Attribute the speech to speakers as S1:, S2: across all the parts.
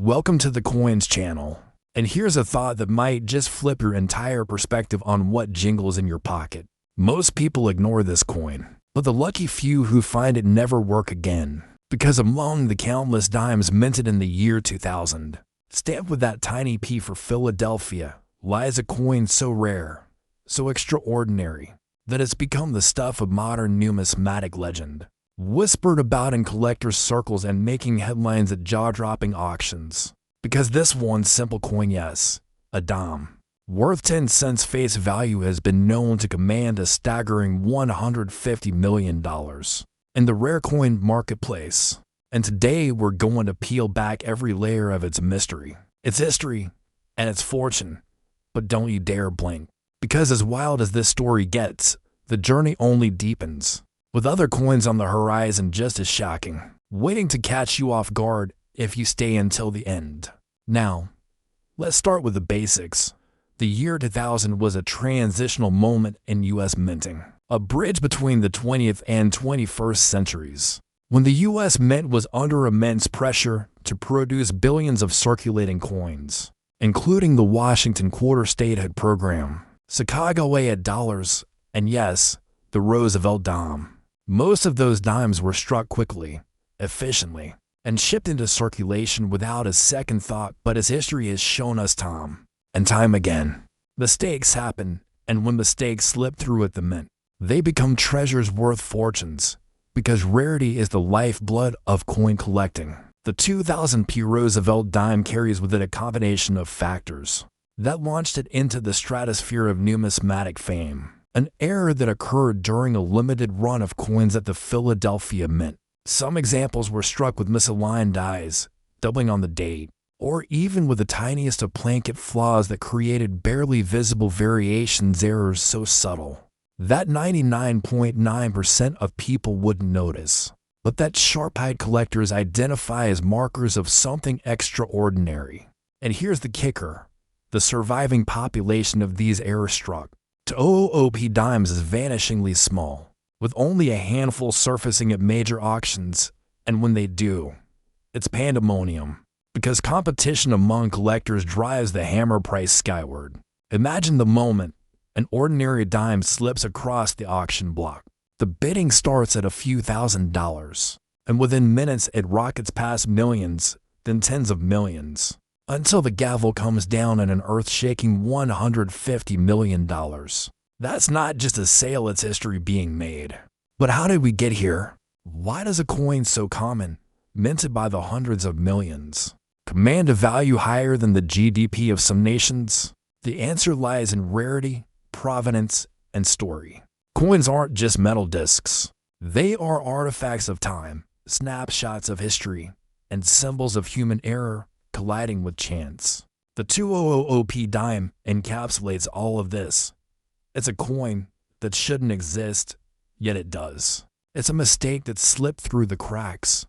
S1: Welcome to the Coins channel. And here's a thought that might just flip your entire perspective on what jingles in your pocket. Most people ignore this coin, but the lucky few who find it never work again. Because among the countless dimes minted in the year 2000, stamped with that tiny P for Philadelphia, lies a coin so rare, so extraordinary, that it's become the stuff of modern numismatic legend. Whispered about in collectors' circles and making headlines at jaw-dropping auctions. Because this one simple coin, yes, a dime, worth 10 cents face value, has been known to command a staggering $150 million in the rare coin marketplace. And today we're going to peel back every layer of its mystery, its history, and its fortune. But don't you dare blink, because as wild as this story gets, the journey only deepens, with other coins on the horizon just as shocking, waiting to catch you off guard if you stay until the end. Now, let's start with the basics. The year 2000 was a transitional moment in U.S. minting, a bridge between the 20th and 21st centuries, when the U.S. Mint was under immense pressure to produce billions of circulating coins, including the Washington Quarter Statehood Program, Chicago A dollars, and yes, the Roosevelt dime. Most of those dimes were struck quickly, efficiently, and shipped into circulation without a second thought. But as history has shown us time and time again, mistakes happen, and when mistakes slip through at the mint, they become treasures worth fortunes, because rarity is the lifeblood of coin collecting. The 2000 P Roosevelt dime carries with it a combination of factors that launched it into the stratosphere of numismatic fame. An error that occurred during a limited run of coins at the Philadelphia Mint. Some examples were struck with misaligned dies, doubling on the date, or even with the tiniest of plankett flaws that created barely visible variations, errors so subtle that 99.9% of people wouldn't notice, but that sharp-eyed collectors identify as markers of something extraordinary. And here's the kicker: the surviving population of these error-struck OOP dimes is vanishingly small, with only a handful surfacing at major auctions, and when they do, it's pandemonium, because competition among collectors drives the hammer price skyward. Imagine the moment an ordinary dime slips across the auction block. The bidding starts at a few $1,000s, and within minutes it rockets past millions, then tens of millions, until the gavel comes down at an earth-shaking $150 million. That's not just a sale, it's history being made. But how did we get here? Why does a coin so common, minted by the hundreds of millions, command a value higher than the GDP of some nations? The answer lies in rarity, provenance, and story. Coins aren't just metal discs. They are artifacts of time, snapshots of history, and symbols of human error colliding with chance. The 2000 dime encapsulates all of this. It's a coin that shouldn't exist, yet it does. It's a mistake that slipped through the cracks,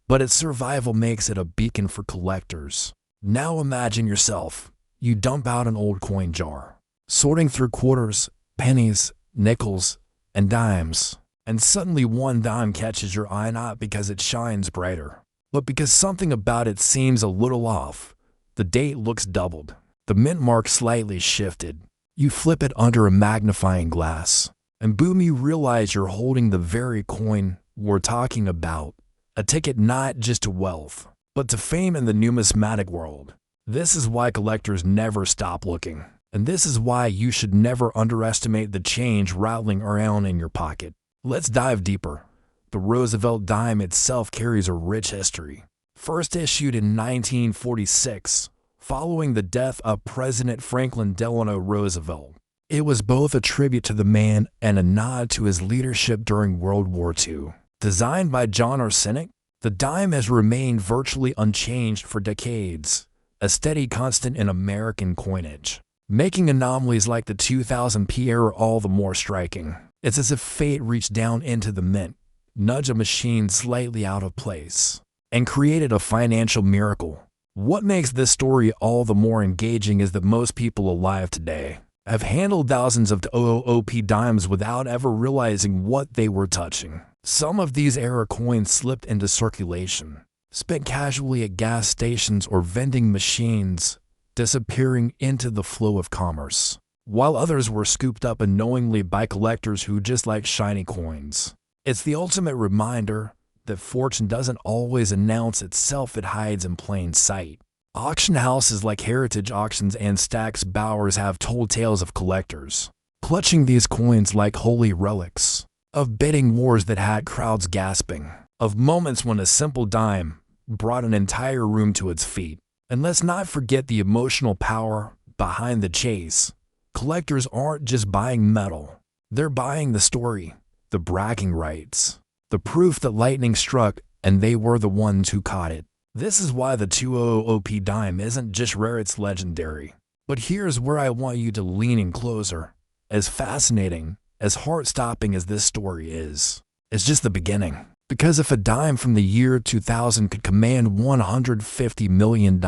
S1: but its survival makes it a beacon for collectors. Now imagine yourself, you dump out an old coin jar, sorting through quarters, pennies, nickels, and dimes, and suddenly one dime catches your eye, not because it shines brighter, but because something about it seems a little off. The date looks doubled, the mint mark slightly shifted. You flip it under a magnifying glass, and boom, you realize you're holding the very coin we're talking about. A ticket not just to wealth, but to fame in the numismatic world. This is why collectors never stop looking, and this is why you should never underestimate the change rattling around in your pocket. Let's dive deeper. The Roosevelt dime itself carries a rich history. First issued in 1946, following the death of President Franklin Delano Roosevelt, it was both a tribute to the man and a nod to his leadership during World War II. Designed by John Arsenic, the dime has remained virtually unchanged for decades, a steady constant in American coinage, making anomalies like the 2000 P error all the more striking. It's as if fate reached down into the mint, nudged a machine slightly out of place, and created a financial miracle. What makes this story all the more engaging is that most people alive today have handled thousands of OOP dimes without ever realizing what they were touching. Some of these error coins slipped into circulation, spent casually at gas stations or vending machines, disappearing into the flow of commerce, while others were scooped up unknowingly by collectors who just like shiny coins. It's the ultimate reminder that fortune doesn't always announce itself, it hides in plain sight. Auction houses like Heritage Auctions and Stack's Bowers have told tales of collectors clutching these coins like holy relics, of bidding wars that had crowds gasping, of moments when a simple dime brought an entire room to its feet. And let's not forget the emotional power behind the chase. Collectors aren't just buying metal, they're buying the story, the bragging rights, the proof that lightning struck and they were the ones who caught it. This is why the 2000 dime isn't just rare, it's legendary. But here's where I want you to lean in closer. As fascinating, as heart-stopping as this story is, it's just the beginning. Because if a dime from the year 2000 could command $150 million,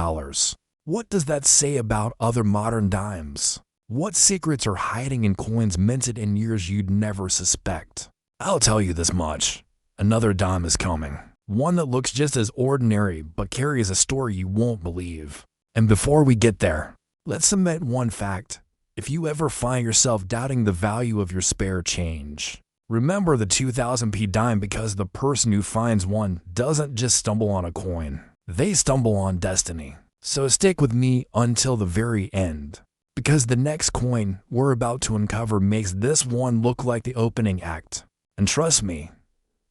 S1: what does that say about other modern dimes? What secrets are hiding in coins minted in years you'd never suspect? I'll tell you this much. Another dime is coming. One that looks just as ordinary but carries a story you won't believe. And before we get there, let's admit one fact. If you ever find yourself doubting the value of your spare change, remember the 2000 dime, because the person who finds one doesn't just stumble on a coin. They stumble on destiny. So stick with me until the very end, because the next coin we're about to uncover makes this one look like the opening act. And trust me,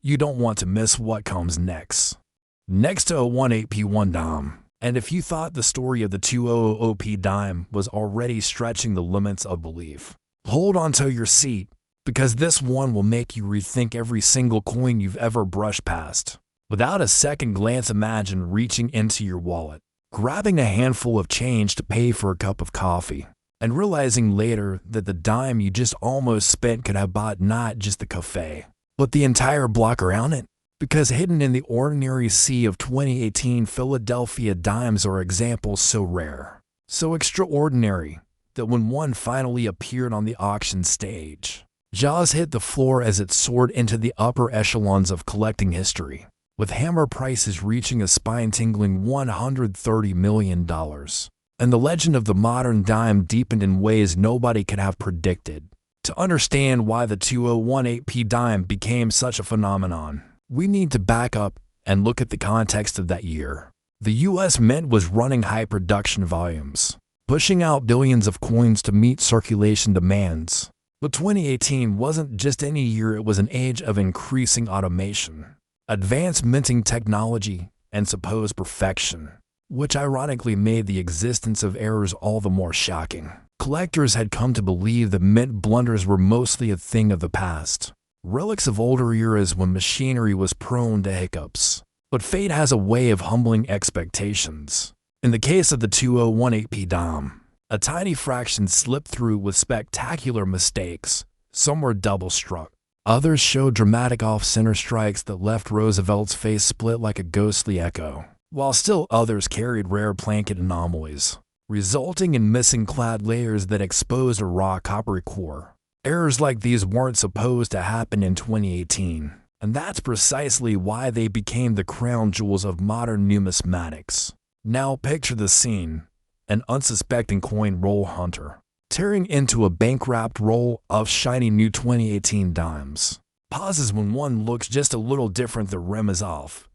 S1: you don't want to miss what comes next. Next to a 18P1 dime. And if you thought the story of the 2000 dime was already stretching the limits of belief, hold on to your seat, because this one will make you rethink every single coin you've ever brushed past. Without a second glance, imagine reaching into your wallet, grabbing a handful of change to pay for a cup of coffee, and realizing later that the dime you just almost spent could have bought not just the cafe, but the entire block around it. Because hidden in the ordinary sea of 2018 Philadelphia dimes are examples so rare, so extraordinary, that when one finally appeared on the auction stage, jaws hit the floor as it soared into the upper echelons of collecting history, with hammer prices reaching a spine-tingling $130 million. And the legend of the modern dime deepened in ways nobody could have predicted. To understand why the 2018 dime became such a phenomenon, we need to back up and look at the context of that year. The US Mint was running high production volumes, pushing out billions of coins to meet circulation demands. But 2018 wasn't just any year, it was an age of increasing automation, advanced minting technology, and supposed perfection, which ironically made the existence of errors all the more shocking. Collectors had come to believe that mint blunders were mostly a thing of the past, relics of older eras when machinery was prone to hiccups. But fate has a way of humbling expectations. In the case of the 2018 dime, a tiny fraction slipped through with spectacular mistakes. Some were double-struck. Others showed dramatic off-center strikes that left Roosevelt's face split like a ghostly echo, while still others carried rare Plankett anomalies, resulting in missing clad layers that exposed a raw coppery core. Errors like these weren't supposed to happen in 2018, and that's precisely why they became the crown jewels of modern numismatics. Now picture the scene: an unsuspecting coin roll hunter tearing into a bank-wrapped roll of shiny new 2018 dimes. Pauses when one looks just a little different, the rim is off.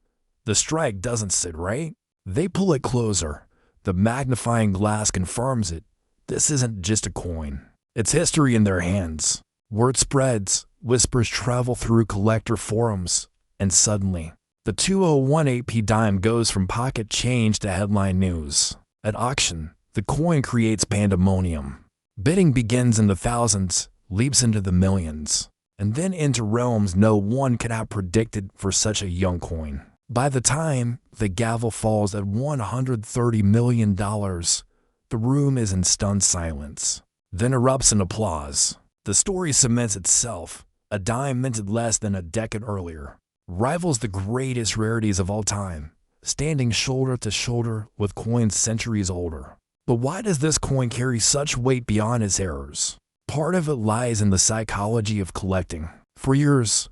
S1: The strike doesn't sit right. They pull it closer. The magnifying glass confirms it. This isn't just a coin. It's history in their hands. Word spreads, whispers travel through collector forums, and suddenly, the 2018 dime goes from pocket change to headline news. At auction, the coin creates pandemonium. Bidding begins in the thousands, leaps into the millions, and then into realms no one could have predicted for such a young coin. By the time the gavel falls at $130 million, the room is in stunned silence. Then erupts in applause. The story cements itself. A dime minted less than a decade earlier rivals the greatest rarities of all time, standing shoulder to shoulder with coins centuries older. But why does this coin carry such weight beyond its errors? Part of it lies in the psychology of collecting. For years,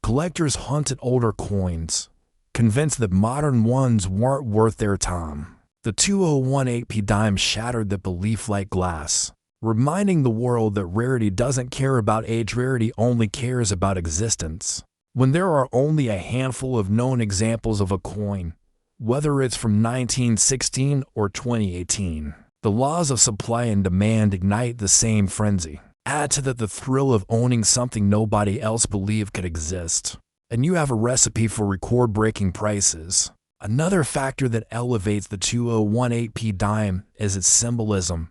S1: collectors hunted older coins, convinced that modern ones weren't worth their time. The 2018p dime shattered that belief like glass, reminding the world that rarity doesn't care about age, rarity only cares about existence. When there are only a handful of known examples of a coin, whether it's from 1916 or 2018, the laws of supply and demand ignite the same frenzy. Add to that the thrill of owning something nobody else believed could exist, and you have a recipe for record-breaking prices. Another factor that elevates the 2018p dime is its symbolism.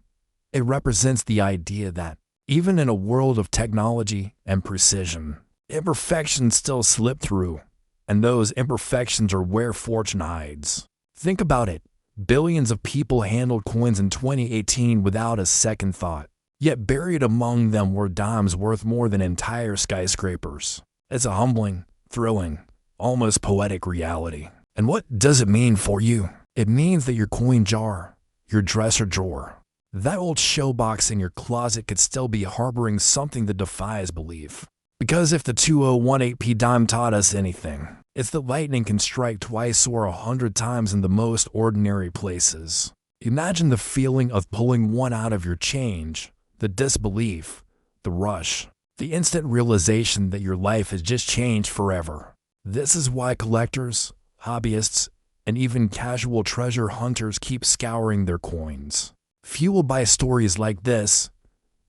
S1: It represents the idea that, even in a world of technology and precision, imperfections still slip through, and those imperfections are where fortune hides. Think about it. Billions of people handled coins in 2018 without a second thought, yet buried among them were dimes worth more than entire skyscrapers. It's a humbling, thrilling, almost poetic reality. And what does it mean for you? It means that your coin jar, your dresser drawer, that old showbox in your closet could still be harboring something that defies belief. Because if the 2018p dime taught us anything, it's that lightning can strike twice or 100 times in the most ordinary places. Imagine the feeling of pulling one out of your change, the disbelief, the rush, the instant realization that your life has just changed forever. This is why collectors, hobbyists, and even casual treasure hunters keep scouring their coins, fueled by stories like this,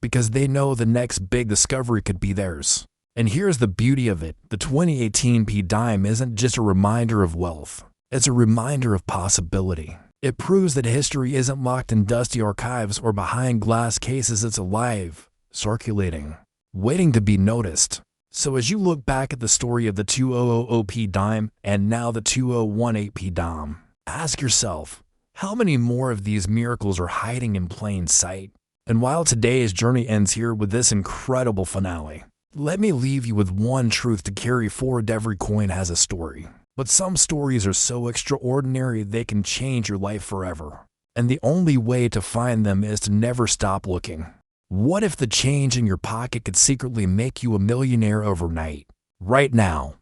S1: because they know the next big discovery could be theirs. And here's the beauty of it. The 2018p dime isn't just a reminder of wealth. It's a reminder of possibility. It proves that history isn't locked in dusty archives or behind glass cases. It's alive, circulating, waiting to be noticed. So as you look back at the story of the 2000p dime and now the 2018p dime, ask yourself, how many more of these miracles are hiding in plain sight? And while today's journey ends here with this incredible finale, let me leave you with one truth to carry forward. Every coin has a story, but some stories are so extraordinary they can change your life forever. And the only way to find them is to never stop looking. What if the change in your pocket could secretly make you a millionaire overnight? Right now,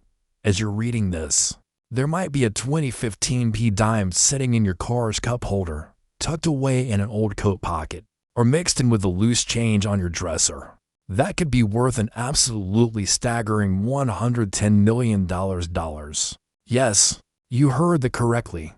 S1: as you're reading this, there might be a 2015p dime sitting in your car's cup holder, tucked away in an old coat pocket, or mixed in with the loose change on your dresser. That could be worth an absolutely staggering $110 million. Yes, you heard that correctly.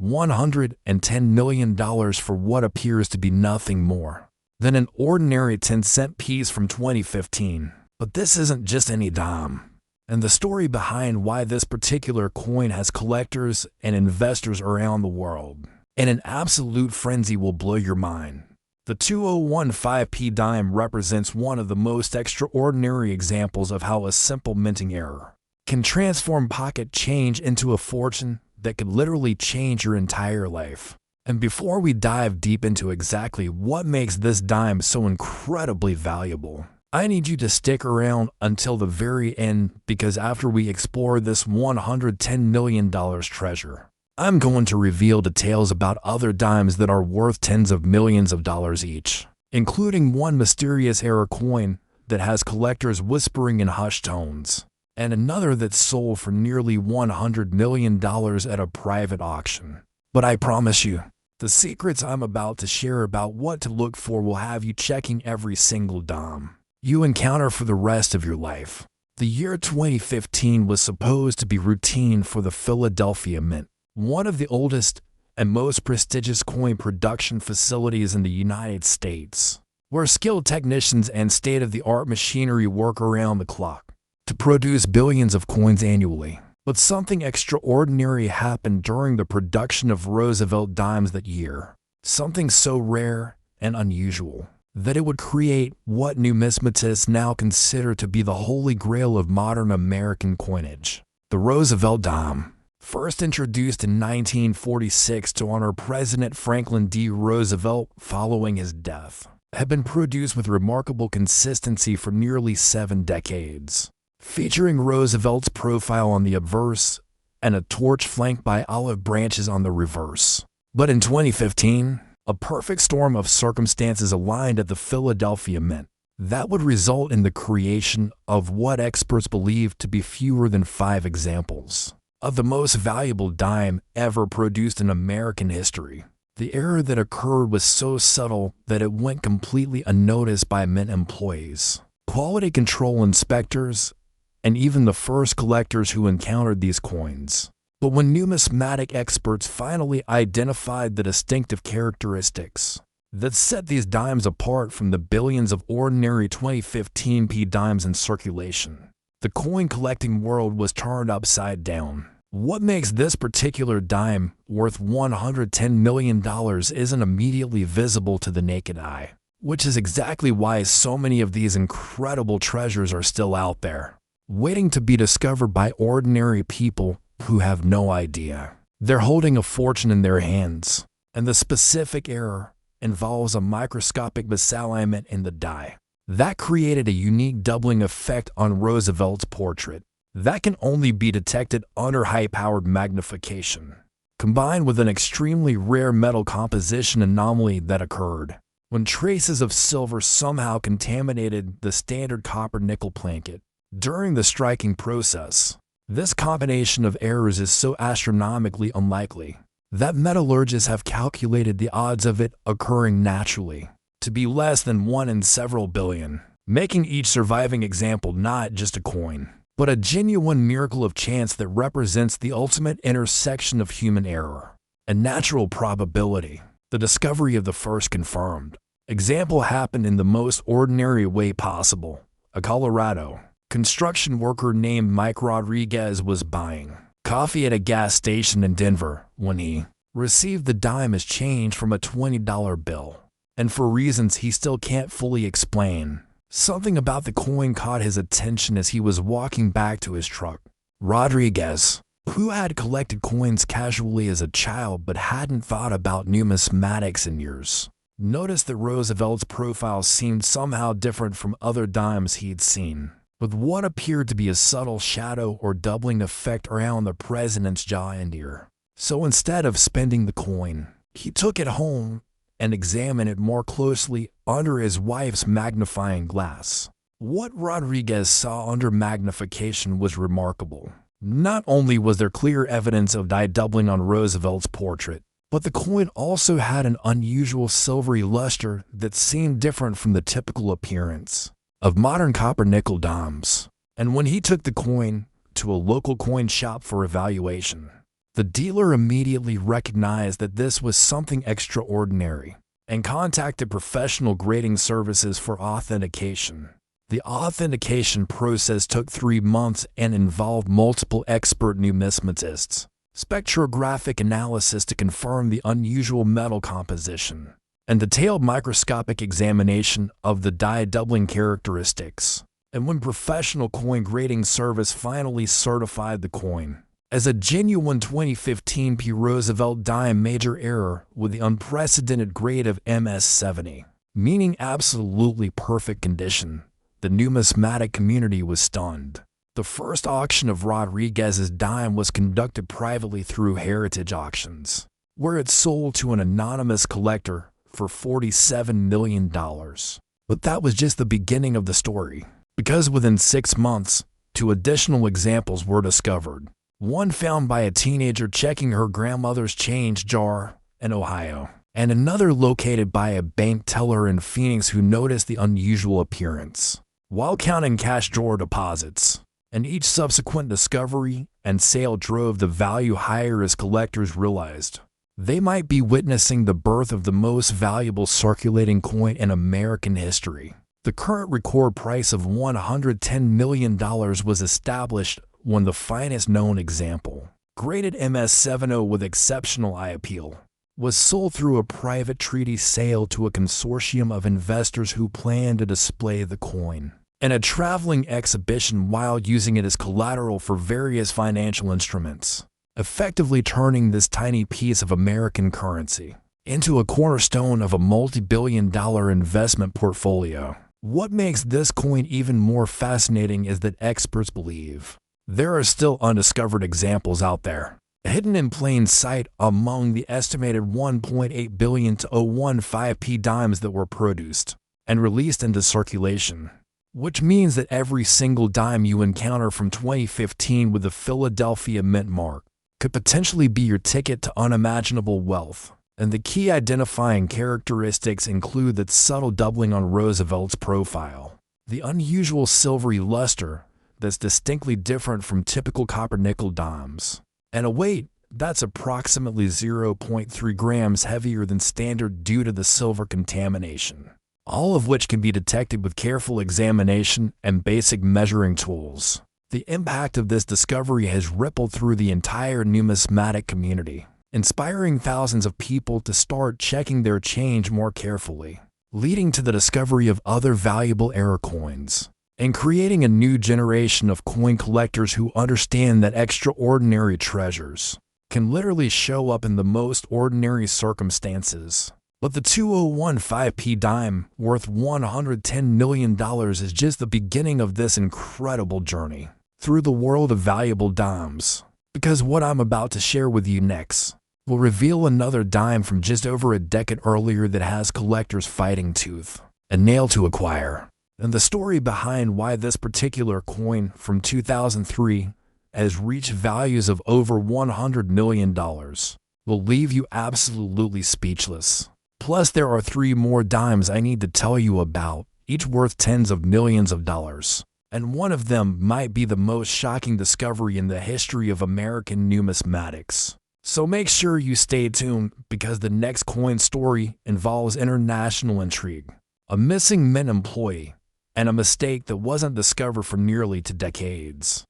S1: $110 million for what appears to be nothing more than an ordinary 10-cent piece from 2015. But this isn't just any dime. And the story behind why this particular coin has collectors and investors around the world in an absolute frenzy will blow your mind. The 2015p dime represents one of the most extraordinary examples of how a simple minting error can transform pocket change into a fortune that could literally change your entire life. And before we dive deep into exactly what makes this dime so incredibly valuable, I need you to stick around until the very end, because after we explore this $110 million treasure, I'm going to reveal details about other dimes that are worth tens of millions of dollars each, including one mysterious era coin that has collectors whispering in hushed tones, and another that's sold for nearly $100 million at a private auction. But I promise you, the secrets I'm about to share about what to look for will have you checking every single dime you encounter for the rest of your life. The year 2015 was supposed to be routine for the Philadelphia Mint, one of the oldest and most prestigious coin production facilities in the United States, where skilled technicians and state-of-the-art machinery work around the clock to produce billions of coins annually. But something extraordinary happened during the production of Roosevelt dimes that year, something so rare and unusual that it would create what numismatists now consider to be the holy grail of modern American coinage. The Roosevelt dime, first introduced in 1946 to honor President Franklin D. Roosevelt following his death, had been produced with remarkable consistency for nearly 7 decades, featuring Roosevelt's profile on the obverse and a torch flanked by olive branches on the reverse. But in 2015, a perfect storm of circumstances aligned at the Philadelphia Mint that would result in the creation of what experts believe to be fewer than 5 examples of the most valuable dime ever produced in American history. The error that occurred was so subtle that it went completely unnoticed by mint employees, quality control inspectors, and even the first collectors who encountered these coins. But when numismatic experts finally identified the distinctive characteristics that set these dimes apart from the billions of ordinary 2015p dimes in circulation, the coin collecting world was turned upside down. What makes this particular dime worth $110 million isn't immediately visible to the naked eye, which is exactly why so many of these incredible treasures are still out there, waiting to be discovered by ordinary people who have no idea. They're holding a fortune in their hands, and the specific error involves a microscopic misalignment in the die. That created a unique doubling effect on Roosevelt's portrait that can only be detected under high-powered magnification, combined with an extremely rare metal composition anomaly that occurred when traces of silver somehow contaminated the standard copper-nickel placket during the striking process. This combination of errors is so astronomically unlikely that metallurgists have calculated the odds of it occurring naturally to be less than 1 in several billion, making each surviving example not just a coin, but a genuine miracle of chance that represents the ultimate intersection of human error and natural probability. The discovery of the first confirmed example happened in the most ordinary way possible. A Colorado construction worker named Mike Rodriguez was buying coffee at a gas station in Denver when he received the dime as change from a $20 bill. And for reasons he still can't fully explain, something about the coin caught his attention as he was walking back to his truck. Rodriguez, who had collected coins casually as a child but hadn't thought about numismatics in years, noticed that Roosevelt's profile seemed somehow different from other dimes he'd seen, with what appeared to be a subtle shadow or doubling effect around the president's jaw and ear. So instead of spending the coin, he took it home and examine it more closely under his wife's magnifying glass. What Rodriguez saw under magnification was remarkable. Not only was there clear evidence of die doubling on Roosevelt's portrait, but the coin also had an unusual silvery luster that seemed different from the typical appearance of modern copper-nickel dimes. And when he took the coin to a local coin shop for evaluation, the dealer immediately recognized that this was something extraordinary and contacted professional grading services for authentication. The authentication process took 3 months and involved multiple expert numismatists, spectrographic analysis to confirm the unusual metal composition, and detailed microscopic examination of the die doubling characteristics. And when professional coin grading service finally certified the coin as a genuine 2015p Roosevelt dime major error with the unprecedented grade of MS-70, meaning absolutely perfect condition, the numismatic community was stunned. The first auction of Rodriguez's dime was conducted privately through Heritage Auctions, where it sold to an anonymous collector for $47 million. But that was just the beginning of the story, because within 6 months, 2 additional examples were discovered. One found by a teenager checking her grandmother's change jar in Ohio, and another located by a bank teller in Phoenix who noticed the unusual appearance while counting cash drawer deposits. And each subsequent discovery and sale drove the value higher as collectors realized they might be witnessing the birth of the most valuable circulating coin in American history. The current record price of $110 million was established when the finest known example, graded MS-70 with exceptional eye appeal, was sold through a private treaty sale to a consortium of investors who planned to display the coin in a traveling exhibition while using it as collateral for various financial instruments, effectively turning this tiny piece of American currency into a cornerstone of a multi-billion-dollar investment portfolio. What makes this coin even more fascinating is that experts believe there are still undiscovered examples out there, hidden in plain sight among the estimated 1.8 billion to 0.15p dimes that were produced and released into circulation. which means that every single dime you encounter from 2015 with the Philadelphia Mint mark could potentially be your ticket to unimaginable wealth. And the key identifying characteristics include that subtle doubling on Roosevelt's profile, the unusual silvery luster that's distinctly different from typical copper-nickel dimes, and a weight that's approximately 0.3 grams heavier than standard due to the silver contamination, all of which can be detected with careful examination and basic measuring tools. The impact of this discovery has rippled through the entire numismatic community, inspiring thousands of people to start checking their change more carefully, leading to the discovery of other valuable era coins, and creating a new generation of coin collectors who understand that extraordinary treasures can literally show up in the most ordinary circumstances. But the 2015p dime, worth $110 million, is just the beginning of this incredible journey through the world of valuable dimes. Because what I'm about to share with you next will reveal another dime from just over a decade earlier that has collectors fighting tooth and nail to acquire. And the story behind why this particular coin from 2003 has reached values of over $100 million will leave you absolutely speechless. Plus, there are 3 more dimes I need to tell you about, each worth tens of millions of dollars. And one of them might be the most shocking discovery in the history of American numismatics. So make sure you stay tuned, because the next coin story involves international intrigue, a missing mint employee, and a mistake that wasn't discovered for nearly 2 decades.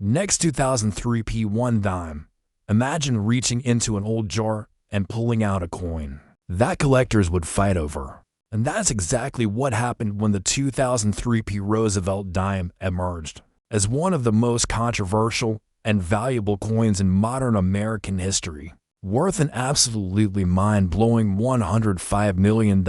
S1: Next, 2003 P1 dime. Imagine reaching into an old jar and pulling out a coin that collectors would fight over. And that's exactly what happened when the 2003 P Roosevelt dime emerged as one of the most controversial and valuable coins in modern American history, worth an absolutely mind-blowing $105 million,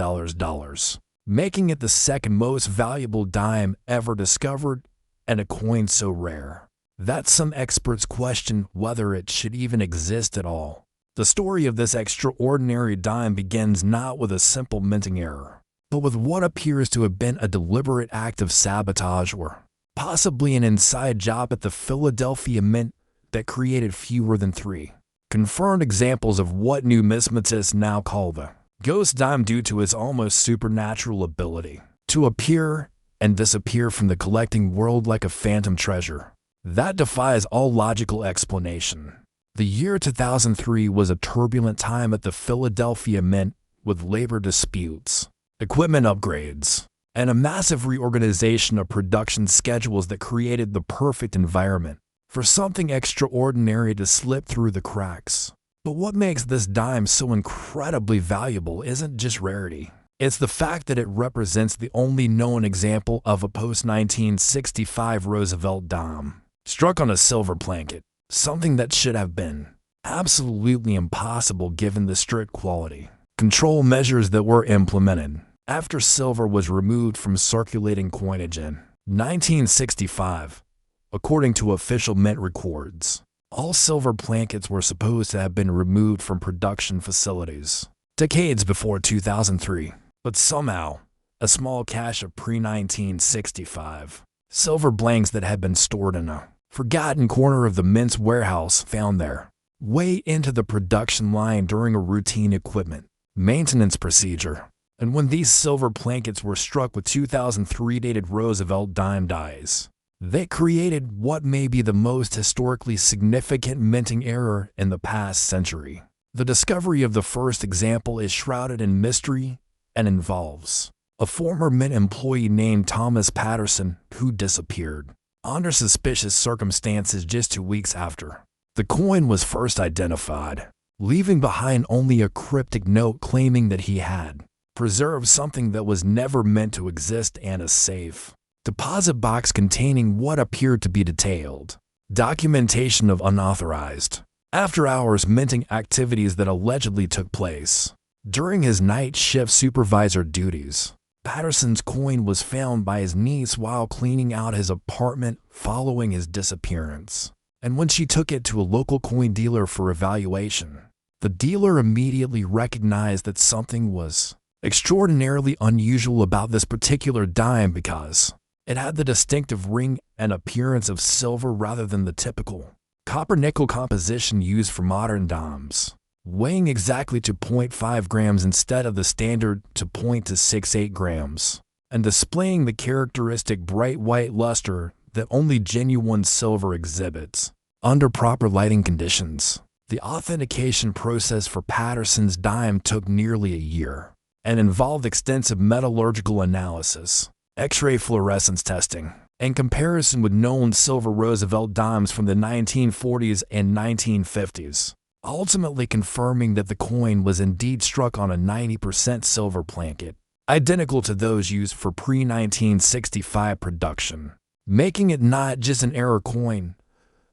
S1: making it the second most valuable dime ever discovered, and a coin so rare that some experts question whether it should even exist at all. The story of this extraordinary dime begins not with a simple minting error, but with what appears to have been a deliberate act of sabotage or possibly an inside job at the Philadelphia Mint that created fewer than 3 confirmed examples of what numismatists now call the ghost dime, due to its almost supernatural ability to appear and disappear from the collecting world like a phantom treasure that defies all logical explanation. The year 2003 was a turbulent time at the Philadelphia Mint, with labor disputes, equipment upgrades, and a massive reorganization of production schedules that created the perfect environment for something extraordinary to slip through the cracks. But what makes this dime so incredibly valuable isn't just rarity. It's the fact that it represents the only known example of a post-1965 Roosevelt dime struck on a silver plankett, something that should have been absolutely impossible given the strict quality control measures that were implemented after silver was removed from circulating coinage in 1965. According to official mint records, all silver plankets were supposed to have been removed from production facilities decades before 2003, but somehow, a small cache of pre-1965 silver blanks that had been stored in a forgotten corner of the mint's warehouse found their way into the production line during a routine equipment maintenance procedure. And when these silver plankets were struck with 2003 dated Roosevelt dime dies, they created what may be the most historically significant minting error in the past century. The discovery of the first example is shrouded in mystery and involves a former mint employee named Thomas Patterson who disappeared under suspicious circumstances just 2 weeks after the coin was first identified, leaving behind only a cryptic note claiming that he had preserved something that was never meant to exist and a safe deposit box containing what appeared to be detailed documentation of unauthorized after-hours minting activities that allegedly took place during his night shift supervisor duties. Patterson's coin was found by his niece while cleaning out his apartment following his disappearance, and when she took it to a local coin dealer for evaluation, the dealer immediately recognized that something was extraordinarily unusual about this particular dime because It had the distinctive ring and appearance of silver rather than the typical copper-nickel composition used for modern dimes, weighing exactly to 0.5 grams instead of the standard 2.68 grams, and displaying the characteristic bright white luster that only genuine silver exhibits. Under proper lighting conditions, the authentication process for Patterson's dime took nearly a year and involved extensive metallurgical analysis, X-ray fluorescence testing, and comparison with known silver Roosevelt dimes from the 1940s and 1950s, ultimately confirming that the coin was indeed struck on a 90% silver plankett, identical to those used for pre-1965 production, making it not just an error coin,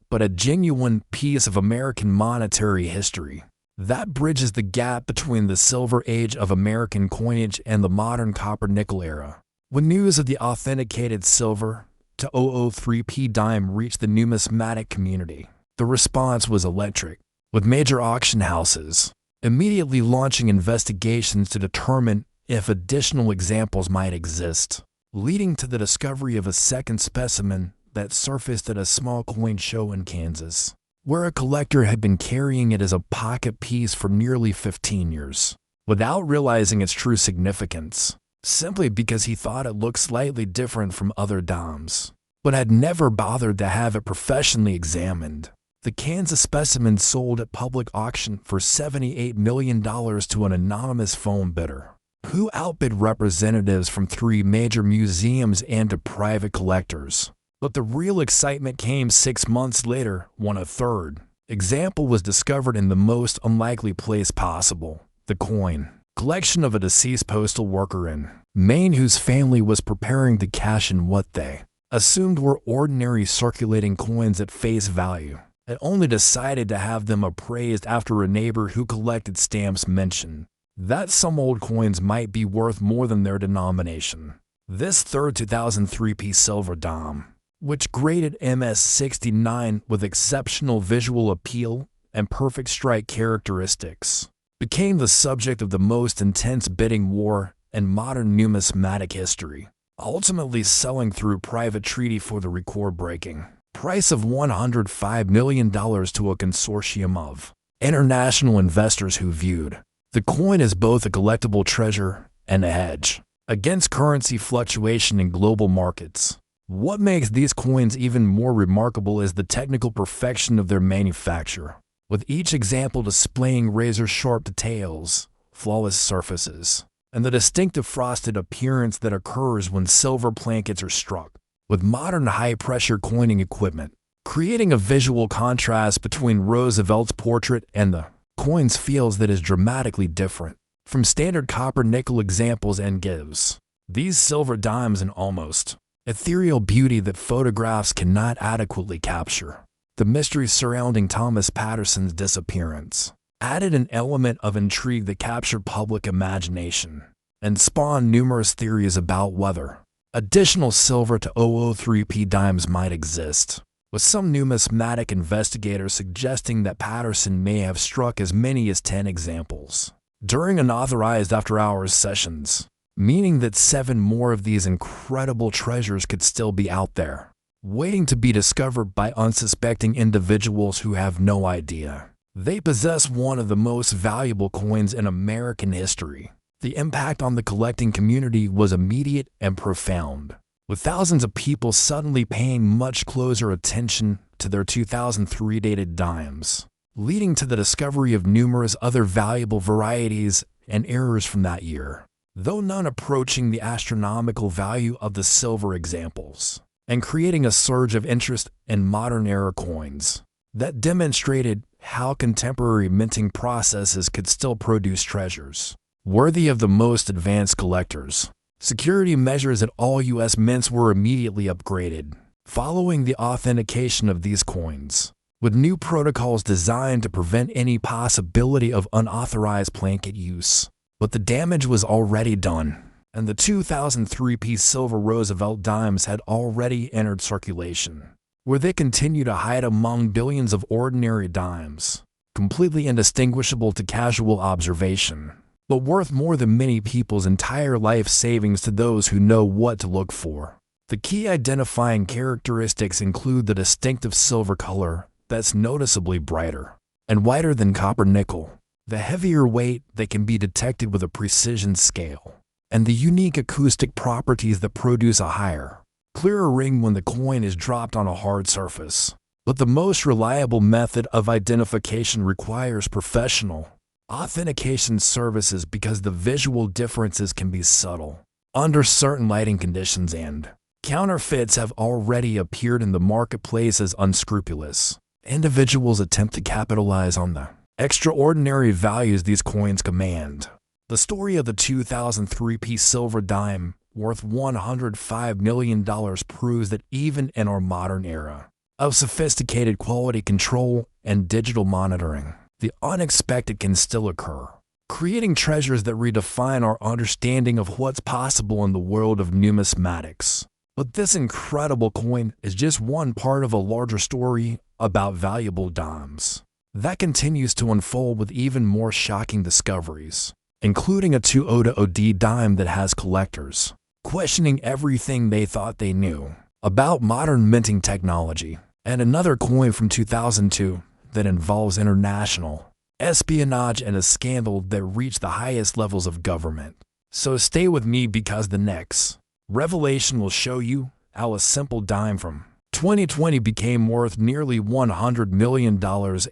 S1: but a genuine piece of American monetary history that bridges the gap between the silver age of American coinage and the modern copper-nickel era. When news of the authenticated silver to 003p dime reached the numismatic community, the response was electric, with major auction houses immediately launching investigations to determine if additional examples might exist, leading to the discovery of a second specimen that surfaced at a small coin show in Kansas, where a collector had been carrying it as a pocket piece for nearly 15 years, without realizing its true significance, simply because he thought it looked slightly different from other dimes, but had never bothered to have it professionally examined. The Kansas specimen sold at public auction for $78 million to an anonymous phone bidder, who outbid representatives from 3 major museums and to private collectors. But the real excitement came 6 months later when a third example was discovered in the most unlikely place possible: the coin collection of a deceased postal worker in Maine whose family was preparing to cash in what they assumed were ordinary circulating coins at face value, and only decided to have them appraised after a neighbor who collected stamps mentioned that some old coins might be worth more than their denomination. This third 2003p silver dime, which graded MS69 with exceptional visual appeal and perfect strike characteristics, became the subject of the most intense bidding war in modern numismatic history, ultimately selling through private treaty for the record-breaking price of $105 million to a consortium of international investors who viewed the coin as both a collectible treasure and a hedge against currency fluctuation in global markets. What makes these coins even more remarkable is the technical perfection of their manufacture, with each example displaying razor-sharp details, flawless surfaces, and the distinctive frosted appearance that occurs when silver plankets are struck with modern high-pressure coining equipment, creating a visual contrast between Roosevelt's portrait and the coin's feels that is dramatically different from standard copper-nickel examples and gives these silver dimes an almost ethereal beauty that photographs cannot adequately capture. The mystery surrounding Thomas Patterson's disappearance added an element of intrigue that captured public imagination and spawned numerous theories about whether additional silver to 003p dimes might exist, with some numismatic investigators suggesting that Patterson may have struck as many as 10 examples during unauthorized after-hours sessions, meaning that 7 more of these incredible treasures could still be out there, waiting to be discovered by unsuspecting individuals who have no idea they possess one of the most valuable coins in American history. The impact on the collecting community was immediate and profound, with thousands of people suddenly paying much closer attention to their 2003 dated dimes, leading to the discovery of numerous other valuable varieties and errors from that year, though none approaching the astronomical value of the silver examples, and creating a surge of interest in modern era coins that demonstrated how contemporary minting processes could still produce treasures worthy of the most advanced collectors. Security measures at all U.S. mints were immediately upgraded following the authentication of these coins, with new protocols designed to prevent any possibility of unauthorized plankett use. But the damage was already done, and the 2003p silver Roosevelt dimes had already entered circulation, where they continue to hide among billions of ordinary dimes, completely indistinguishable to casual observation, but worth more than many people's entire life savings to those who know what to look for. The key identifying characteristics include the distinctive silver color that's noticeably brighter and whiter than copper nickel, the heavier weight that can be detected with a precision scale, and the unique acoustic properties that produce a higher, clearer ring when the coin is dropped on a hard surface. But the most reliable method of identification requires professional authentication services because the visual differences can be subtle under certain lighting conditions, and counterfeits have already appeared in the marketplace as unscrupulous individuals attempt to capitalize on the extraordinary values these coins command. The story of the 2003 silver dime worth $105 million proves that even in our modern era of sophisticated quality control and digital monitoring, the unexpected can still occur, creating treasures that redefine our understanding of what's possible in the world of numismatics. But this incredible coin is just one part of a larger story about valuable dimes that continues to unfold with even more shocking discoveries, including a 200 dime that has collectors questioning everything they thought they knew about modern minting technology, and another coin from 2002 that involves international espionage and a scandal that reached the highest levels of government. So stay with me, because the next revelation will show you how a simple dime from 2020 became worth nearly $100 million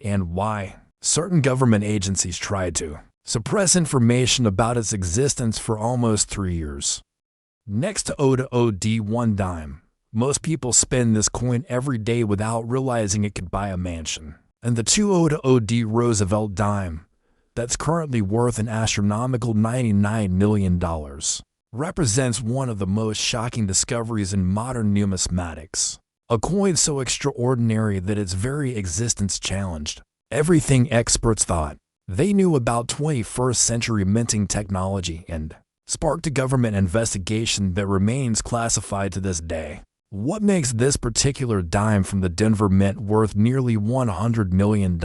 S1: and why certain government agencies tried to suppress information about its existence for almost 3 years. Next to OD1 dime, most people spend this coin every day without realizing it could buy a mansion. And the 200 Roosevelt dime, that's currently worth an astronomical $99 million, represents one of the most shocking discoveries in modern numismatics. A coin so extraordinary that its very existence challenged everything experts thought they knew about 21st century minting technology and sparked a government investigation that remains classified to this day. What makes this particular dime from the Denver Mint worth nearly $100 million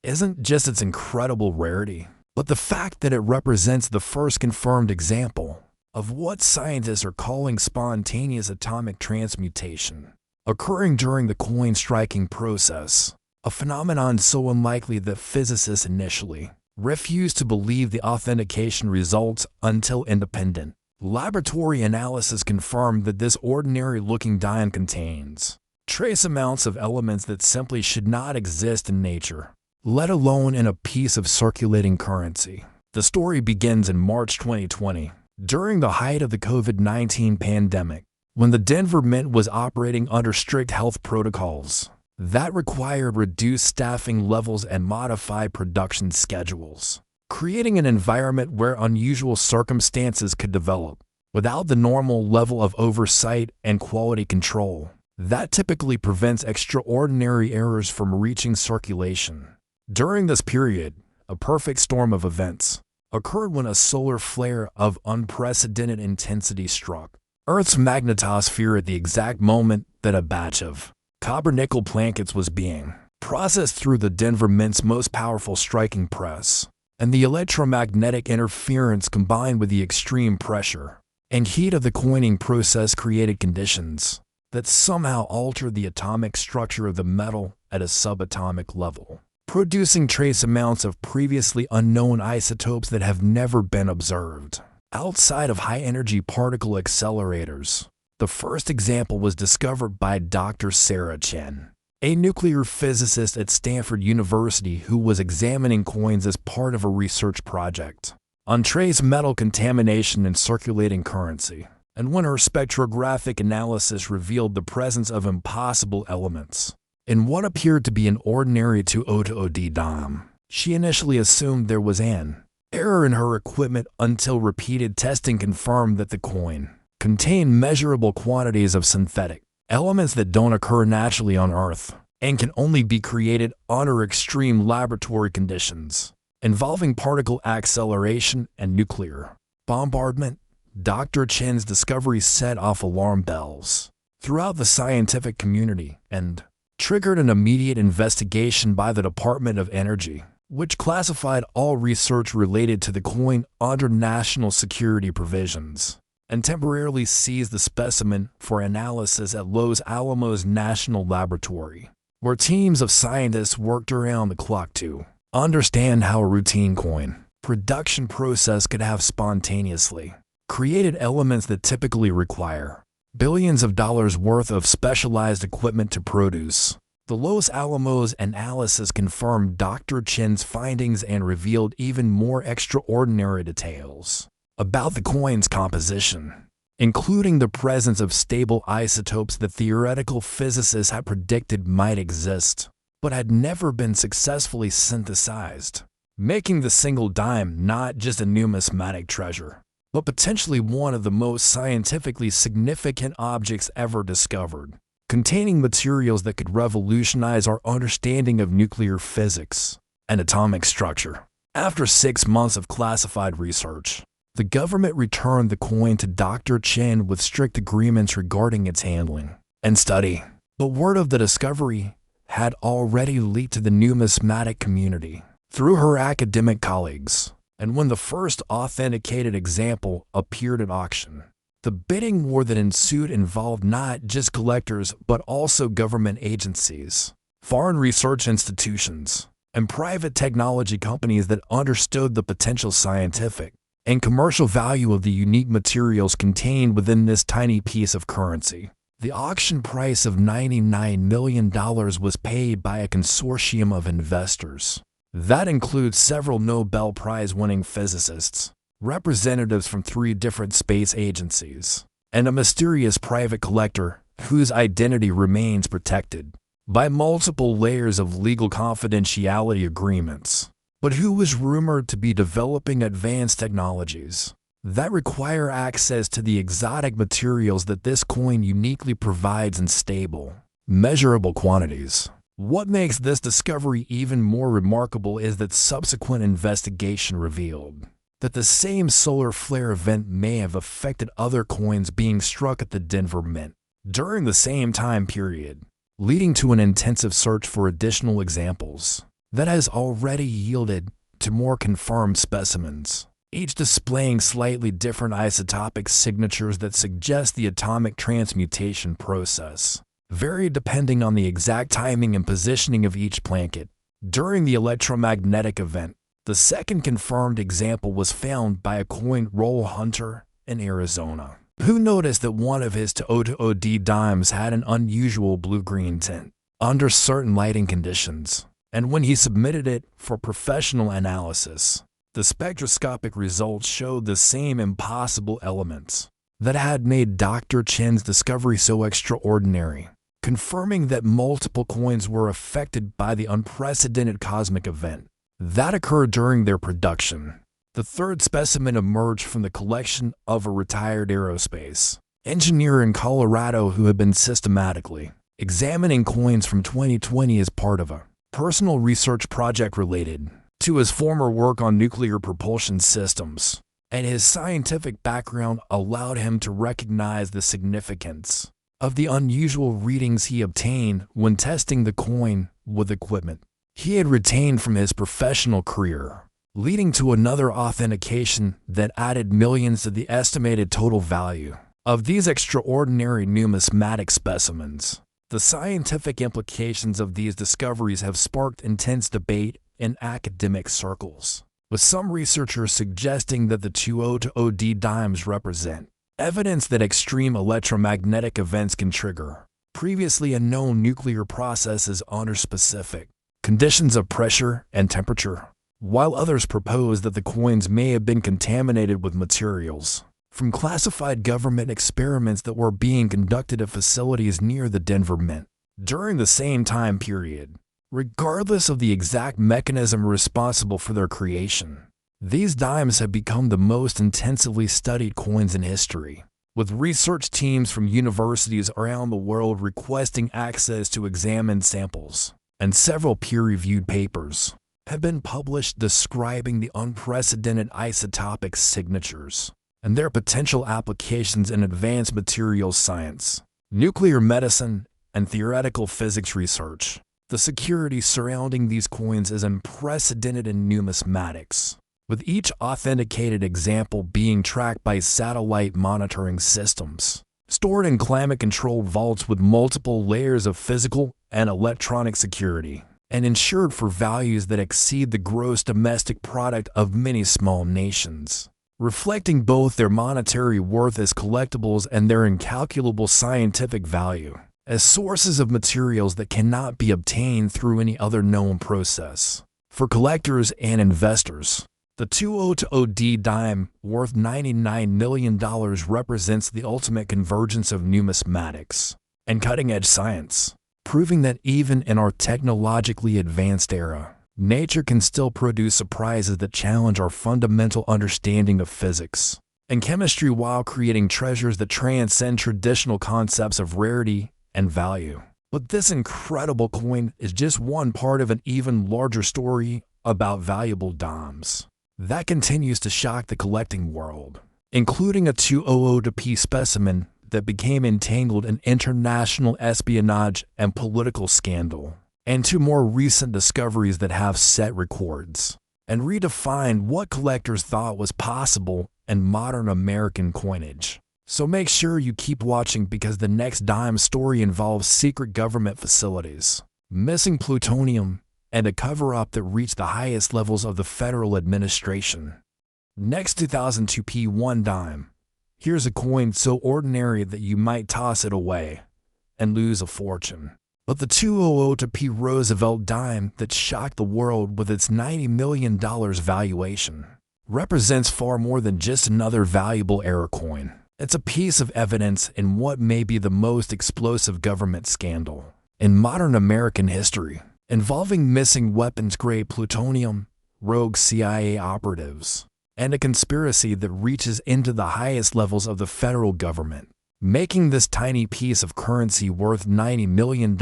S1: isn't just its incredible rarity, but the fact that it represents the first confirmed example of what scientists are calling spontaneous atomic transmutation, occurring during the coin striking process, a phenomenon so unlikely that physicists initially refused to believe the authentication results until independent laboratory analysis confirmed that this ordinary-looking dime contains trace amounts of elements that simply should not exist in nature, let alone in a piece of circulating currency. The story begins in March 2020, during the height of the COVID-19 pandemic, when the Denver Mint was operating under strict health protocols that required reduced staffing levels and modified production schedules, creating an environment where unusual circumstances could develop without the normal level of oversight and quality control that typically prevents extraordinary errors from reaching circulation. During this period, a perfect storm of events occurred when a solar flare of unprecedented intensity struck Earth's magnetosphere at the exact moment that a batch of copper-nickel blankets was being processed through the Denver Mint's most powerful striking press, and the electromagnetic interference combined with the extreme pressure and heat of the coining process created conditions that somehow altered the atomic structure of the metal at a subatomic level, producing trace amounts of previously unknown isotopes that have never been observed outside of high-energy particle accelerators. The first example was discovered by Dr. Sarah Chen, a nuclear physicist at Stanford University who was examining coins as part of a research project on trace metal contamination in circulating currency. And when her spectrographic analysis revealed the presence of impossible elements in what appeared to be an ordinary 200 dime, she initially assumed there was an error in her equipment until repeated testing confirmed that the coin contained measurable quantities of synthetic elements that don't occur naturally on Earth and can only be created under extreme laboratory conditions involving particle acceleration and nuclear bombardment. Dr. Chen's discovery set off alarm bells throughout the scientific community and triggered an immediate investigation by the Department of Energy, which classified all research related to the coin under national security provisions and temporarily seized the specimen for analysis at Los Alamos National Laboratory, where teams of scientists worked around the clock to understand how a routine coin production process could have spontaneously created elements that typically require billions of dollars worth of specialized equipment to produce. The Los Alamos analysis confirmed Dr. Chen's findings and revealed even more extraordinary details about the coin's composition, including the presence of stable isotopes that theoretical physicists had predicted might exist, but had never been successfully synthesized, making the single dime not just a numismatic treasure, but potentially one of the most scientifically significant objects ever discovered, containing materials that could revolutionize our understanding of nuclear physics and atomic structure. After 6 months of classified research, the government returned the coin to Dr. Chen with strict agreements regarding its handling and study. But word of the discovery had already leaked to the numismatic community through her academic colleagues, and when the first authenticated example appeared at auction, the bidding war that ensued involved not just collectors but also government agencies, foreign research institutions, and private technology companies that understood the potential scientific and commercial value of the unique materials contained within this tiny piece of currency. The auction price of $99 million was paid by a consortium of investors. That includes several Nobel Prize-winning physicists, representatives from 3 different space agencies, and a mysterious private collector whose identity remains protected by multiple layers of legal confidentiality agreements, but who was rumored to be developing advanced technologies that require access to the exotic materials that this coin uniquely provides in stable, measurable quantities. What makes this discovery even more remarkable is that subsequent investigation revealed that the same solar flare event may have affected other coins being struck at the Denver Mint during the same time period, leading to an intensive search for additional examples that has already yielded to more confirmed specimens, each displaying slightly different isotopic signatures that suggest the atomic transmutation process varied depending on the exact timing and positioning of each planet during the electromagnetic event. The second confirmed example was found by a coin roll hunter in Arizona, who noticed that one of his TOD dimes had an unusual blue-green tint under certain lighting conditions, and when he submitted it for professional analysis, the spectroscopic results showed the same impossible elements that had made Dr. Chen's discovery so extraordinary, confirming that multiple coins were affected by the unprecedented cosmic event that occurred during their production. The third specimen emerged from the collection of a retired aerospace engineer in Colorado who had been systematically examining coins from 2020 as part of a personal research project related to his former work on nuclear propulsion systems, and his scientific background allowed him to recognize the significance of the unusual readings he obtained when testing the coin with equipment he had retained from his professional career, leading to another authentication that added millions to the estimated total value of these extraordinary numismatic specimens. The scientific implications of these discoveries have sparked intense debate in academic circles, with some researchers suggesting that the 2OD dimes represent evidence that extreme electromagnetic events can trigger previously unknown nuclear processes under specific conditions of pressure and temperature, while others propose that the coins may have been contaminated with materials from classified government experiments that were being conducted at facilities near the Denver Mint during the same time period. Regardless of the exact mechanism responsible for their creation, these dimes have become the most intensively studied coins in history, with research teams from universities around the world requesting access to examined samples, and several peer-reviewed papers have been published describing the unprecedented isotopic signatures and their potential applications in advanced materials science, nuclear medicine, and theoretical physics research. The security surrounding these coins is unprecedented in numismatics, with each authenticated example being tracked by satellite monitoring systems, stored in climate-controlled vaults with multiple layers of physical and electronic security, and insured for values that exceed the gross domestic product of many small nations, reflecting both their monetary worth as collectibles and their incalculable scientific value as sources of materials that cannot be obtained through any other known process. For collectors and investors, the 2020 dime, worth $99 million, represents the ultimate convergence of numismatics and cutting-edge science, proving that even in our technologically advanced era, nature can still produce surprises that challenge our fundamental understanding of physics and chemistry while creating treasures that transcend traditional concepts of rarity and value. But this incredible coin is just one part of an even larger story about valuable dimes that continues to shock the collecting world, including a 2002 specimen that became entangled in international espionage and political scandal, and two more recent discoveries that have set records and redefined what collectors thought was possible in modern American coinage. So make sure you keep watching, because the next dime story involves secret government facilities, missing plutonium, and a cover-up that reached the highest levels of the federal administration. Next, 2002 P1 dime. Here's a coin so ordinary that you might toss it away and lose a fortune. But the 2002 P Roosevelt dime that shocked the world with its $90 million valuation represents far more than just another valuable era coin. It's a piece of evidence in what may be the most explosive government scandal in modern American history, involving missing weapons-grade plutonium, rogue CIA operatives, and a conspiracy that reaches into the highest levels of the federal government, making this tiny piece of currency worth $90 million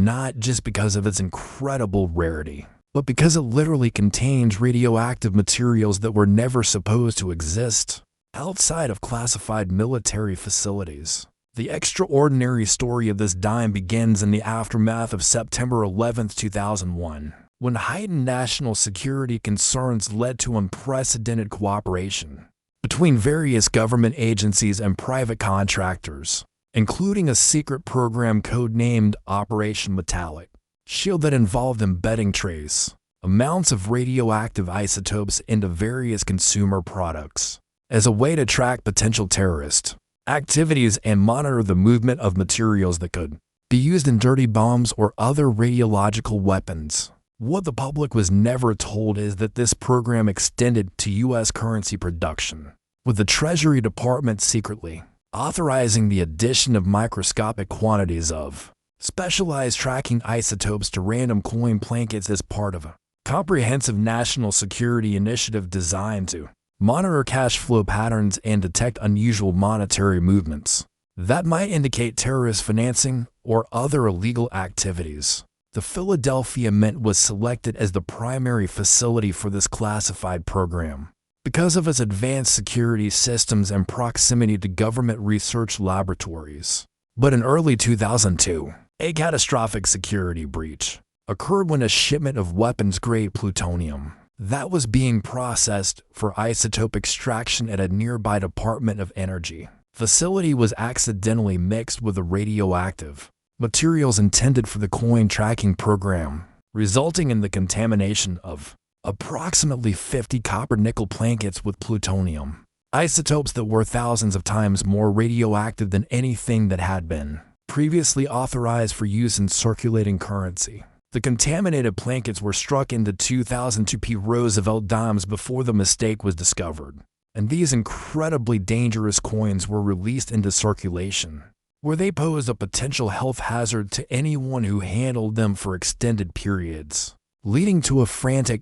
S1: not just because of its incredible rarity, but because it literally contains radioactive materials that were never supposed to exist outside of classified military facilities. The extraordinary story of this dime begins in the aftermath of September 11, 2001, when heightened national security concerns led to unprecedented cooperation between various government agencies and private contractors, including a secret program codenamed Operation Metallic Shield that involved embedding trace amounts of radioactive isotopes into various consumer products as a way to track potential terrorist activities and monitor the movement of materials that could be used in dirty bombs or other radiological weapons. What the public was never told is that this program extended to U.S. currency production, with the Treasury Department secretly authorizing the addition of microscopic quantities of specialized tracking isotopes to random coin blankets as part of a comprehensive national security initiative designed to monitor cash flow patterns and detect unusual monetary movements that might indicate terrorist financing or other illegal activities. The Philadelphia Mint was selected as the primary facility for this classified program because of its advanced security systems and proximity to government research laboratories. But in early 2002, a catastrophic security breach occurred when a shipment of weapons-grade plutonium that was being processed for isotope extraction at a nearby Department of Energy facility was accidentally mixed with the radioactive materials intended for the coin tracking program, resulting in the contamination of approximately 50 copper-nickel blankets with plutonium, isotopes that were thousands of times more radioactive than anything that had been previously authorized for use in circulating currency. The contaminated blankets were struck into 2002 P Roosevelt dimes before the mistake was discovered, and these incredibly dangerous coins were released into circulation, where they posed a potential health hazard to anyone who handled them for extended periods, leading to a frantic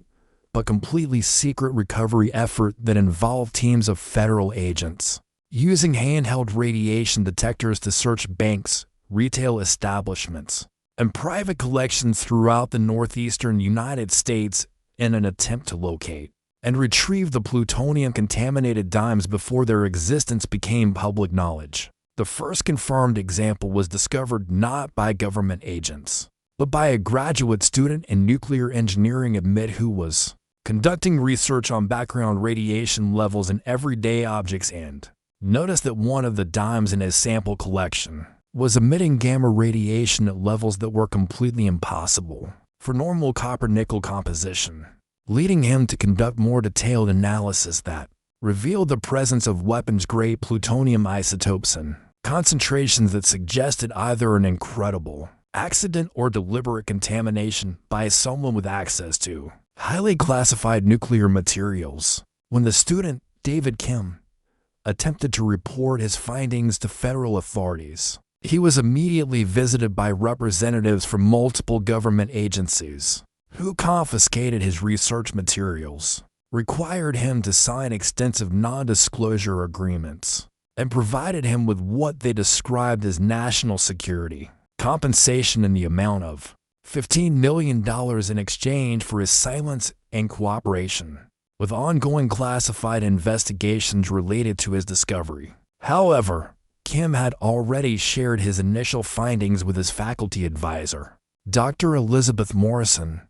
S1: but completely secret recovery effort that involved teams of federal agents using handheld radiation detectors to search banks, retail establishments, and private collections throughout the northeastern United States in an attempt to locate and retrieve the plutonium-contaminated dimes before their existence became public knowledge. The first confirmed example was discovered not by government agents, but by a graduate student in nuclear engineering who was conducting research on background radiation levels in everyday objects, and noticed that one of the dimes in his sample collection was emitting gamma radiation at levels that were completely impossible for normal copper-nickel composition, leading him to conduct more detailed analysis that revealed the presence of weapons-grade plutonium isotopes in concentrations that suggested either an incredible accident or deliberate contamination by someone with access to highly classified nuclear materials. When the student, David Kim, attempted to report his findings to federal authorities, he was immediately visited by representatives from multiple government agencies who confiscated his research materials, required him to sign extensive non-disclosure agreements, and provided him with what they described as national security compensation in the amount of $15 million in exchange for his silence and cooperation with ongoing classified investigations related to his discovery. However, Kim had already shared his initial findings with his faculty advisor, Dr. Elizabeth Morrison,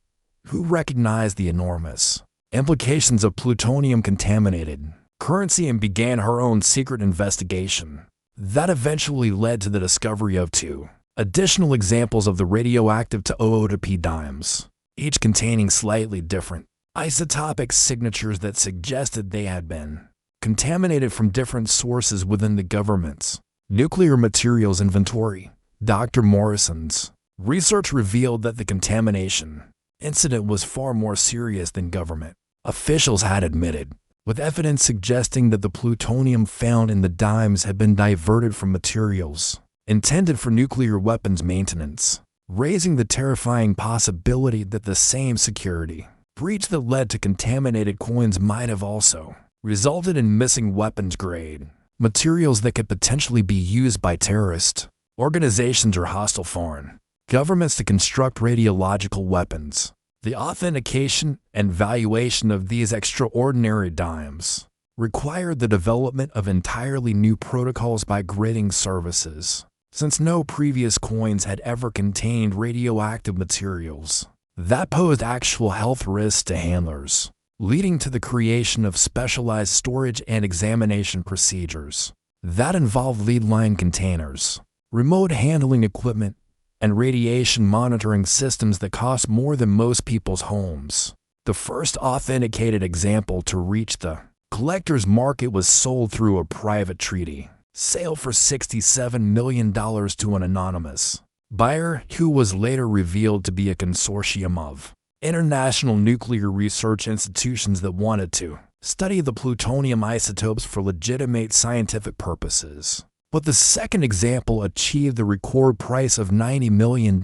S1: who recognized the enormous implications of plutonium-contaminated currency and began her own secret investigation. That eventually led to the discovery of two additional examples of the radioactive to dimes, each containing slightly different isotopic signatures that suggested they had been contaminated from different sources within the government's nuclear materials inventory. Dr. Morrison's research revealed that the contamination incident was far more serious than government officials had admitted, with evidence suggesting that the plutonium found in the dimes had been diverted from materials intended for nuclear weapons maintenance, raising the terrifying possibility that the same security breach that led to contaminated coins might have also resulted in missing weapons-grade materials that could potentially be used by terrorist organizations or hostile foreign governments to construct radiological weapons. The authentication and valuation of these extraordinary dimes required the development of entirely new protocols by grading services, since no previous coins had ever contained radioactive materials that posed actual health risks to handlers, leading to the creation of specialized storage and examination procedures that involved lead-line containers, remote handling equipment, and radiation monitoring systems that cost more than most people's homes. The first authenticated example to reach the collector's market was sold through a private treaty sale for $67 million to an anonymous buyer who was later revealed to be a consortium of international nuclear research institutions that wanted to study the plutonium isotopes for legitimate scientific purposes. But the second example achieved the record price of $90 million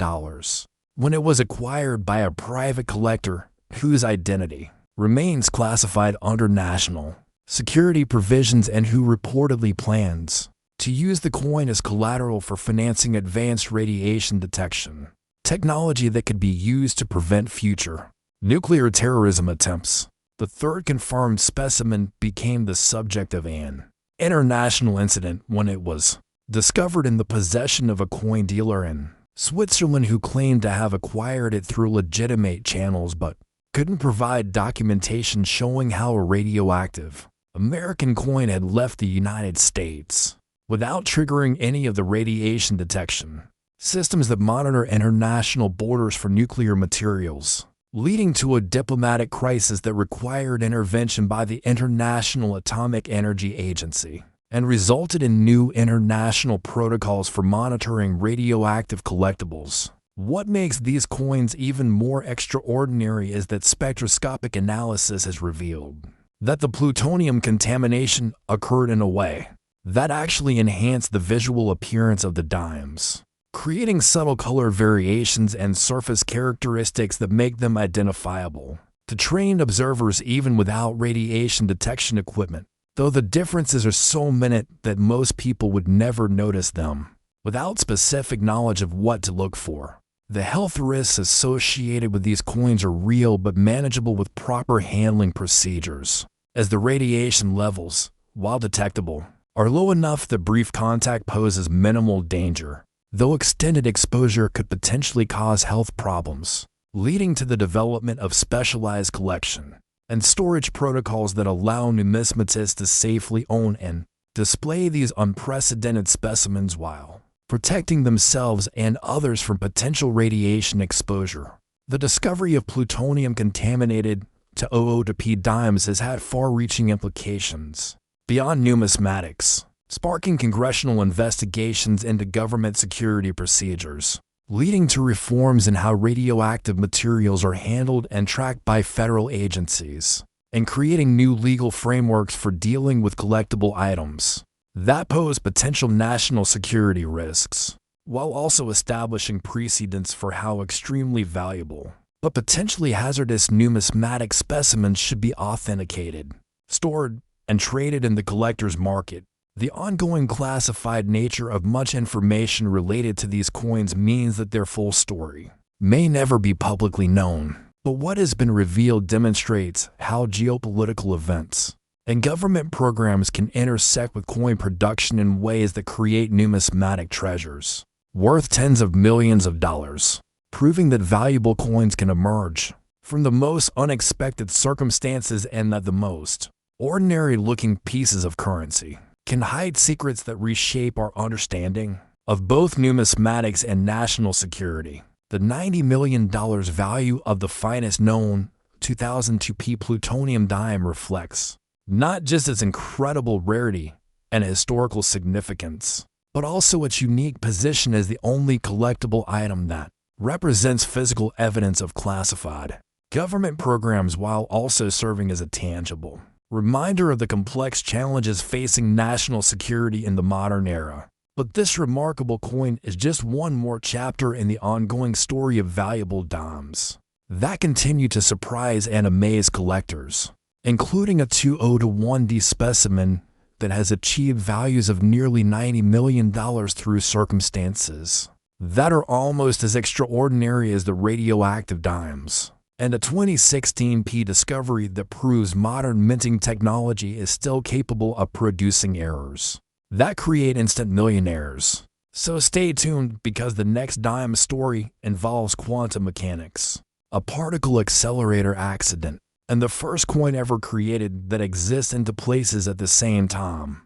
S1: when it was acquired by a private collector whose identity remains classified under national security provisions and who reportedly plans to use the coin as collateral for financing advanced radiation detection technology that could be used to prevent future nuclear terrorism attempts. The third confirmed specimen became the subject of an international incident when it was discovered in the possession of a coin dealer in Switzerland who claimed to have acquired it through legitimate channels but couldn't provide documentation showing how a radioactive American coin had left the United States without triggering any of the radiation detection systems that monitor international borders for nuclear materials, leading to a diplomatic crisis that required intervention by the International Atomic Energy Agency and resulted in new international protocols for monitoring radioactive collectibles. What makes these coins even more extraordinary is that spectroscopic analysis has revealed that the plutonium contamination occurred in a way that actually enhanced the visual appearance of the dimes, creating subtle color variations and surface characteristics that make them identifiable to trained observers even without radiation detection equipment, though the differences are so minute that most people would never notice them without specific knowledge of what to look for. The health risks associated with these coins are real but manageable with proper handling procedures, as the radiation levels, while detectable, are low enough that brief contact poses minimal danger, though extended exposure could potentially cause health problems, leading to the development of specialized collection and storage protocols that allow numismatists to safely own and display these unprecedented specimens while protecting themselves and others from potential radiation exposure. The discovery of plutonium contaminated to OO-P dimes has had far-reaching implications beyond numismatics, sparking congressional investigations into government security procedures, leading to reforms in how radioactive materials are handled and tracked by federal agencies, and creating new legal frameworks for dealing with collectible items that pose potential national security risks, while also establishing precedents for how extremely valuable but potentially hazardous numismatic specimens should be authenticated, stored, and traded in the collector's market. The ongoing classified nature of much information related to these coins means that their full story may never be publicly known, but what has been revealed demonstrates how geopolitical events and government programs can intersect with coin production in ways that create numismatic treasures worth tens of millions of dollars, proving that valuable coins can emerge from the most unexpected circumstances and that the most ordinary-looking pieces of currency can hide secrets that reshape our understanding of both numismatics and national security. The $90 million value of the finest known 2002P plutonium dime reflects not just its incredible rarity and historical significance, but also its unique position as the only collectible item that represents physical evidence of classified government programs while also serving as a tangible reminder of the complex challenges facing national security in the modern era. But this remarkable coin is just one more chapter in the ongoing story of valuable dimes that continue to surprise and amaze collectors, including a 20-1D specimen that has achieved values of nearly $90 million through circumstances that are almost as extraordinary as the radioactive dimes, and a 2016 P discovery that proves modern minting technology is still capable of producing errors that create instant millionaires. So stay tuned, because the next dime story involves quantum mechanics, a particle accelerator accident, and the first coin ever created that exists into places at the same time.